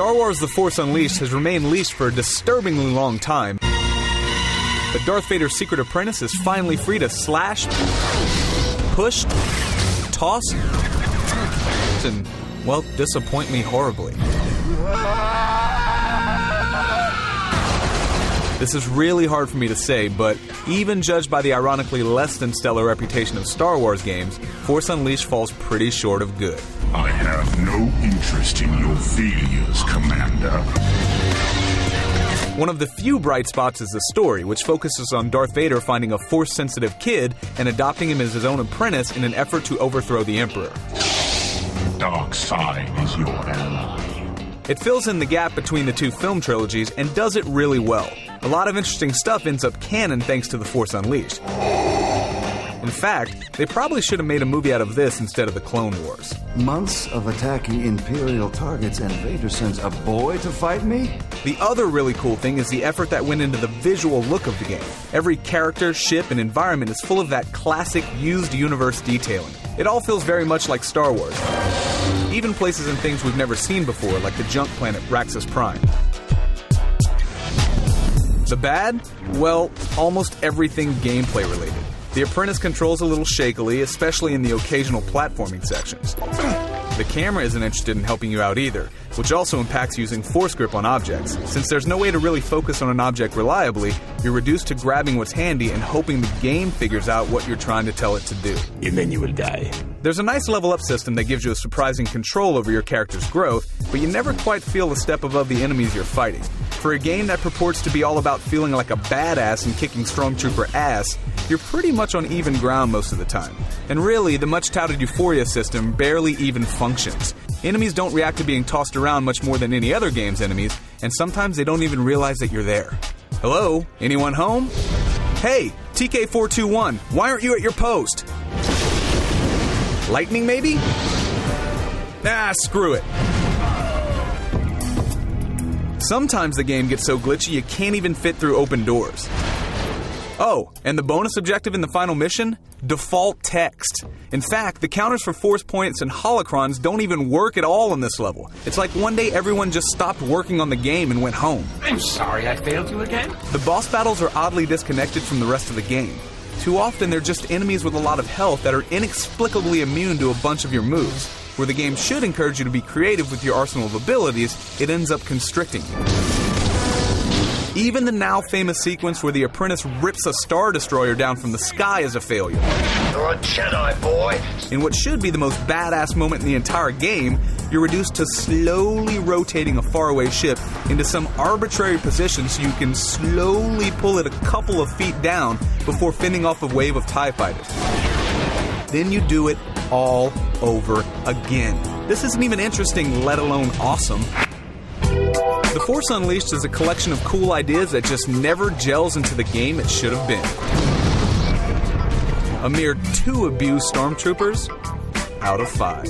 Star Wars The Force Unleashed has remained leashed for a disturbingly long time, but Darth Vader's secret apprentice is finally free to slash, push, toss, and, well, disappoint me horribly. This is really hard for me to say, but even judged by the ironically less than stellar reputation of Star Wars games, Force Unleashed falls pretty short of good. I have no interest in your failures, Commander. One of the few bright spots is the story, which focuses on Darth Vader finding a Force-sensitive kid and adopting him as his own apprentice in an effort to overthrow the Emperor. Dark side is your ally. It fills in the gap between the two film trilogies and does it really well. A lot of interesting stuff ends up canon thanks to The Force Unleashed. In fact, they probably should have made a movie out of this instead of the Clone Wars. Months of attacking Imperial targets and Vader sends a boy to fight me? The other really cool thing is the effort that went into the visual look of the game. Every character, ship, and environment is full of that classic used universe detailing. It all feels very much like Star Wars. Even places and things we've never seen before, like the junk planet Raxus Prime. The bad? Well, almost everything gameplay related. The apprentice controls a little shakily, especially in the occasional platforming sections. The camera isn't interested in helping you out either, which also impacts using force grip on objects. Since there's no way to really focus on an object reliably, you're reduced to grabbing what's handy and hoping the game figures out what you're trying to tell it to do. And then you will die. There's a nice level up system that gives you a surprising control over your character's growth, but you never quite feel a step above the enemies you're fighting. For a game that purports to be all about feeling like a badass and kicking stormtrooper ass, you're pretty much on even ground most of the time. And really, the much-touted Euphoria system barely even functions. Enemies don't react to being tossed around much more than any other game's enemies, and sometimes they don't even realize that you're there. Hello? Anyone home? Hey, TK421, why aren't you at your post? Lightning, maybe? Ah, screw it. Sometimes the game gets so glitchy you can't even fit through open doors. Oh, and the bonus objective in the final mission? Default text. In fact, the counters for force points and holocrons don't even work at all on this level. It's like one day everyone just stopped working on the game and went home. I'm sorry I failed you again. The boss battles are oddly disconnected from the rest of the game. Too often they're just enemies with a lot of health that are inexplicably immune to a bunch of your moves. Where the game should encourage you to be creative with your arsenal of abilities, it ends up constricting you. Even the now famous sequence where the apprentice rips a Star Destroyer down from the sky is a failure. You're a Jedi, boy. In what should be the most badass moment in the entire game, you're reduced to slowly rotating a faraway ship into some arbitrary position so you can slowly pull it a couple of feet down before fending off a wave of TIE fighters. Then you do it all over again. This isn't even interesting, let alone awesome. The Force Unleashed is a collection of cool ideas that just never gels into the game it should have been. A mere 2 abused stormtroopers out of 5.